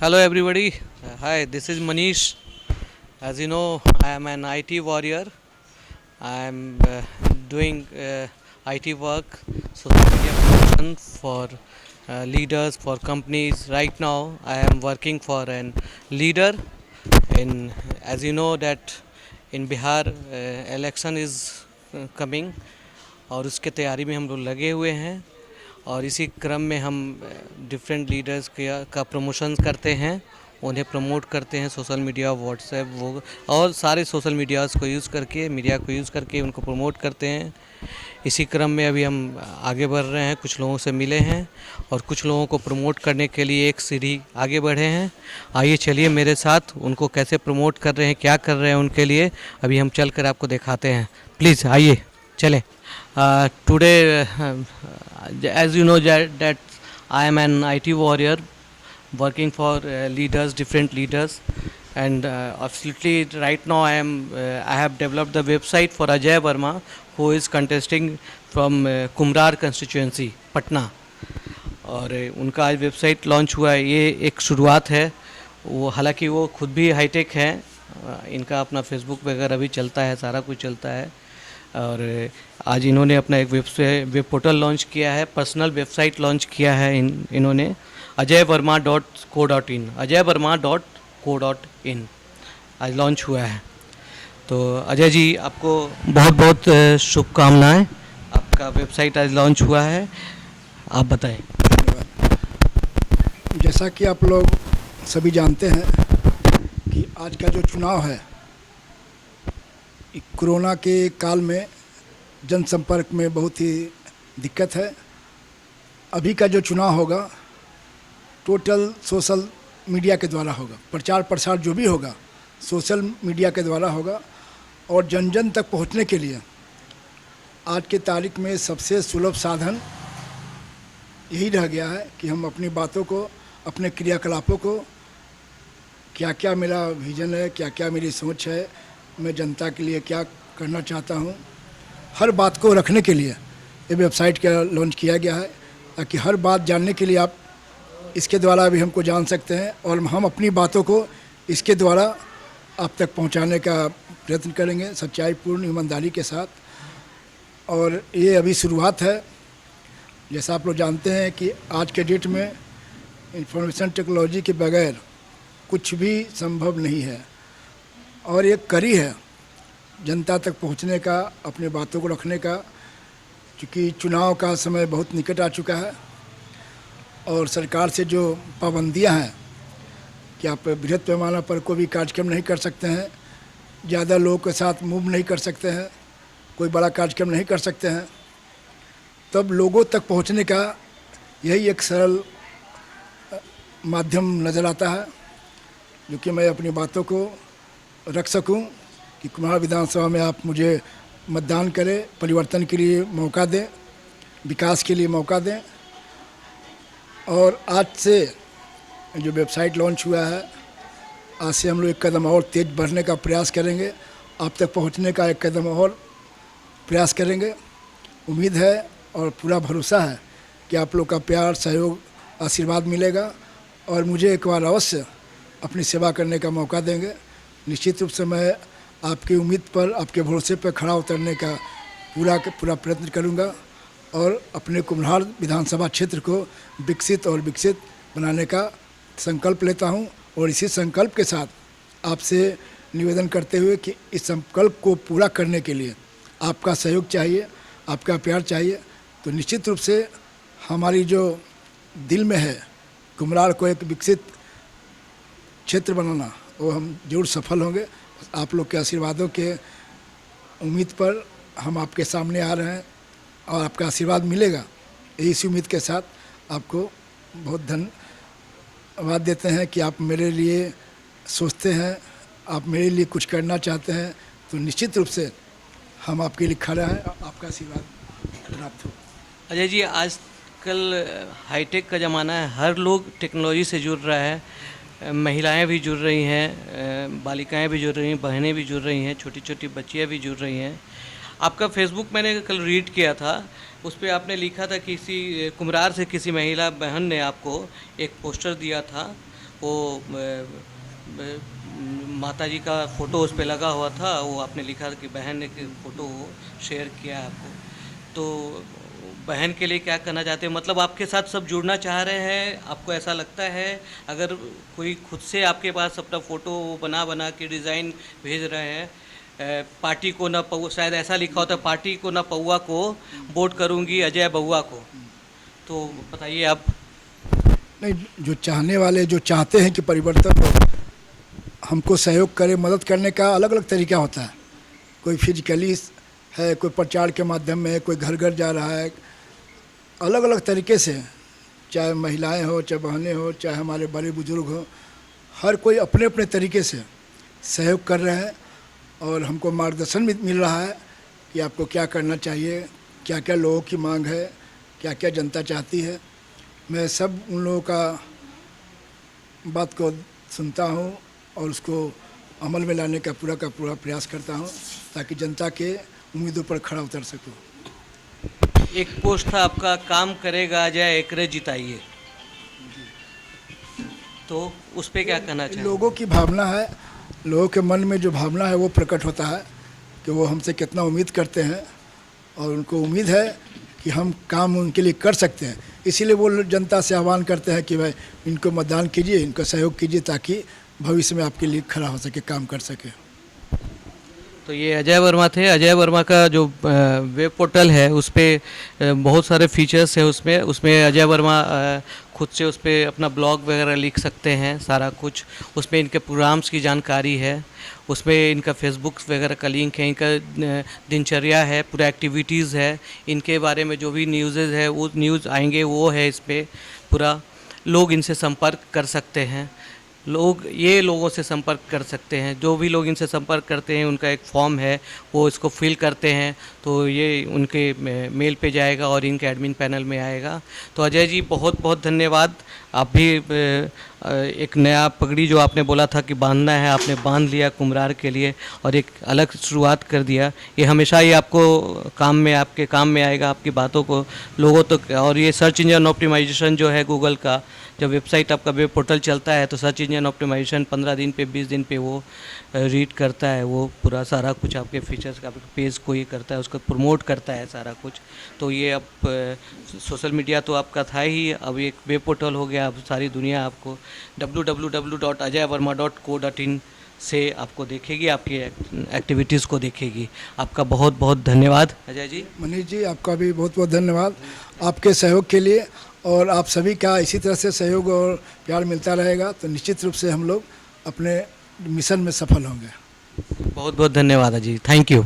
Hello everybody. Hi, this is Manish. As you know, I am an IT warrior. I am doing IT work, social media promotion for leaders, for companies. Right now, I am working for an leader. In as you know that in Bihar election is coming और उसके तैयारी में हम लोग लगे हुए हैं और इसी क्रम में हम डिफरेंट लीडर्स का प्रमोशन करते हैं, उन्हें प्रमोट करते हैं सोशल मीडिया, व्हाट्सएप वो और सारे सोशल मीडियाज़ को यूज़ करके, मीडिया को यूज़ करके उनको प्रमोट करते हैं। इसी क्रम में अभी हम आगे बढ़ रहे हैं, कुछ लोगों से मिले हैं और कुछ लोगों को प्रमोट करने के लिए एक सीढ़ी आगे बढ़े हैं। आइए चलिए मेरे साथ, उनको कैसे प्रमोट कर रहे हैं, क्या कर रहे हैं उनके लिए अभी हम चल कर आपको दिखाते हैं। प्लीज़ आइए चलें। Today, as you know that I am an IT warrior working for leaders, different leaders, and absolutely right now I have developed the website for Ajay Verma, who is contesting from Kumrar constituency, Patna. और उनका आज website launch हुआ है। ये एक शुरुआत है। वो हालांकि वो खुद भी हाईटेक है, इनका अपना फेसबुक वगैरह भी चलता है, सारा कुछ चलता है। और आज इन्होंने अपना एक वेब पोर्टल लॉन्च किया है, पर्सनल वेबसाइट लॉन्च किया है इन्होंने ajayverma.co.in, ajayverma.co.in आज लॉन्च हुआ है। तो अजय जी, आपको बहुत बहुत शुभकामनाएं। आपका वेबसाइट आज लॉन्च हुआ है, आप बताएं। जैसा कि आप लोग सभी जानते हैं कि आज का जो चुनाव है, कोरोना के काल में जनसंपर्क में बहुत ही दिक्कत है। अभी का जो चुनाव होगा टोटल सोशल मीडिया के द्वारा होगा। प्रचार प्रसार जो भी होगा सोशल मीडिया के द्वारा होगा और जन जन तक पहुंचने के लिए आज के तारीख में सबसे सुलभ साधन यही रह गया है कि हम अपनी बातों को, अपने क्रियाकलापों को, क्या क्या मेरा विजन है, क्या क्या मेरी सोच है, मैं जनता के लिए क्या करना चाहता हूँ, हर बात को रखने के लिए ये वेबसाइट का लॉन्च किया गया है, ताकि हर बात जानने के लिए आप इसके द्वारा भी हमको जान सकते हैं और हम अपनी बातों को इसके द्वारा आप तक पहुंचाने का प्रयत्न करेंगे सच्चाईपूर्ण ईमानदारी के साथ। और ये अभी शुरुआत है। जैसा आप लोग जानते हैं कि आज के डेट में इंफॉर्मेशन टेक्नोलॉजी के बगैर कुछ भी संभव नहीं है और एक कड़ी है जनता तक पहुंचने का, अपनी बातों को रखने का। क्योंकि चुनाव का समय बहुत निकट आ चुका है और सरकार से जो पाबंदियां हैं कि आप बृहद पैमाना पर कोई भी कार्यक्रम नहीं कर सकते हैं, ज़्यादा लोगों के साथ मूव नहीं कर सकते हैं, कोई बड़ा कार्यक्रम नहीं कर सकते हैं, तब लोगों तक पहुंचने का यही एक सरल माध्यम नज़र आता है जो कि मैं अपनी बातों को रख सकूं कि कुम्हार विधानसभा में आप मुझे मतदान करें, परिवर्तन के लिए मौका दें, विकास के लिए मौका दें। और आज से जो वेबसाइट लॉन्च हुआ है, आज से हम लोग एक कदम और तेज़ बढ़ने का प्रयास करेंगे, आप तक पहुंचने का एक कदम और प्रयास करेंगे। उम्मीद है और पूरा भरोसा है कि आप लोग का प्यार, सहयोग, आशीर्वाद मिलेगा और मुझे एक बार अवश्य अपनी सेवा करने का मौका देंगे। निश्चित रूप से मैं आपकी उम्मीद पर, आपके भरोसे पर खड़ा उतरने का पूरा प्रयत्न करूंगा और अपने कुम्हार विधानसभा क्षेत्र को विकसित और विकसित बनाने का संकल्प लेता हूं। और इसी संकल्प के साथ आपसे निवेदन करते हुए कि इस संकल्प को पूरा करने के लिए आपका सहयोग चाहिए, आपका प्यार चाहिए। तो निश्चित रूप से हमारी जो दिल में है कुम्हार को एक विकसित क्षेत्र बनाना, वो हम जरूर सफल होंगे। आप लोग के आशीर्वादों के उम्मीद पर हम आपके सामने आ रहे हैं और आपका आशीर्वाद मिलेगा, इसी उम्मीद के साथ आपको बहुत धन्यवाद देते हैं कि आप मेरे लिए सोचते हैं, आप मेरे लिए कुछ करना चाहते हैं। तो निश्चित रूप से हम आपके लिए खड़े हैं, आपका आशीर्वाद प्राप्त हो। अजय जी, आजकल हाईटेक का ज़माना है, हर लोग टेक्नोलॉजी से जुड़ रहा है, महिलाएं भी जुड़ रही हैं, बालिकाएं भी जुड़ रही हैं, बहनें भी जुड़ रही हैं, छोटी छोटी बच्चियां भी जुड़ रही हैं। आपका फेसबुक मैंने कल रीड किया था, उस पर आपने लिखा था किसी कुम्हार से किसी महिला बहन ने आपको एक पोस्टर दिया था वो माता जी का फ़ोटो उस पे लगा हुआ था, वो आपने लिखा कि बहन ने फ़ोटो शेयर किया आपको। तो बहन के लिए क्या कहना चाहते हैं, मतलब आपके साथ सब जुड़ना चाह रहे हैं, आपको ऐसा लगता है अगर कोई खुद से आपके पास अपना फ़ोटो बना बना के डिज़ाइन भेज रहे हैं, पार्टी को ना पौआ, शायद ऐसा लिखा होता है, पार्टी को ना पौआ को वोट करूंगी अजय बउआ को, तो बताइए आप। नहीं, जो चाहने वाले जो चाहते हैं कि परिवर्तन हो, हमको सहयोग करे, मदद करने का अलग अलग तरीका होता है। कोई फिजिकली है, कोई प्रचार के माध्यम में, कोई घर घर जा रहा है, अलग अलग तरीके से, चाहे महिलाएं हो, चाहे बहनें हो, चाहे हमारे बड़े बुजुर्ग हो, हर कोई अपने अपने तरीके से सहयोग कर रहे हैं। और हमको मार्गदर्शन भी मिल रहा है कि आपको क्या करना चाहिए, क्या क्या लोगों की मांग है, क्या क्या जनता चाहती है। मैं सब उन लोगों का बात को सुनता हूँ और उसको अमल में लाने का पूरा प्रयास करता हूँ, ताकि जनता के उम्मीदों पर खड़ा उतर सकूँ। एक पोस्ट था आपका, काम करेगा अजय एकरे जिताइए, तो उस पे क्या कहना चाहिए? लोगों की भावना है, लोगों के मन में जो भावना है वो प्रकट होता है कि वो हमसे कितना उम्मीद करते हैं, और उनको उम्मीद है कि हम काम उनके लिए कर सकते हैं। इसीलिए वो जनता से आह्वान करते हैं कि भाई इनको मतदान कीजिए, इनको सहयोग कीजिए, ताकि भविष्य में आपके लिए खड़ा हो सके, काम कर सके। तो ये अजय वर्मा थे। अजय वर्मा का जो वेब पोर्टल है उस पर बहुत सारे फीचर्स है, उसमें अजय वर्मा खुद से उस पर अपना ब्लॉग वगैरह लिख सकते हैं, सारा कुछ उसमें इनके प्रोग्राम्स की जानकारी है, उसमें इनका फेसबुक वगैरह का लिंक है, इनका दिनचर्या है, पूरा एक्टिविटीज़ है, इनके बारे में जो भी न्यूज़ है वो न्यूज़ आएंगे वो है इस पर पूरा। लोग इनसे संपर्क कर सकते हैं, लोगों से संपर्क कर सकते हैं। जो भी लोग इनसे संपर्क करते हैं उनका एक फॉर्म है, वो इसको फिल करते हैं तो ये उनके मेल पे जाएगा और इनके एडमिन पैनल में आएगा। तो अजय जी बहुत बहुत धन्यवाद। आप भी एक नया पगड़ी जो आपने बोला था कि बांधना है, आपने बांध लिया कुम्हरार के लिए और एक अलग शुरुआत कर दिया। ये हमेशा ही आपको आपके काम में आएगा, आपकी बातों को लोगों तक। और ये सर्च इंजन ऑप्टिमाइजेशन जो है गूगल का, जब वेबसाइट आपका वेब पोर्टल चलता है तो सर्च इंजन ऑप्टिमाइजेशन 15 दिन पे 20 दिन पे वो रीड करता है, वो पूरा सारा कुछ आपके फीचर्स का पेज को ये करता है, उसको प्रमोट करता है सारा कुछ। तो ये अब सोशल मीडिया तो आपका था ही, अब एक वेब पोर्टल हो गया। अब सारी दुनिया आपको www.ajayvarma.co.in से आपको देखेगी, आपकी एक्टिविटीज़ को देखेगी। आपका बहुत बहुत धन्यवाद अजय जी। मनीष जी, आपका भी बहुत बहुत धन्यवाद आपके सहयोग के लिए, और आप सभी का इसी तरह से सहयोग और प्यार मिलता रहेगा तो निश्चित रूप से हम लोग अपने मिशन में सफल होंगे। बहुत बहुत धन्यवाद अजय, थैंक यू।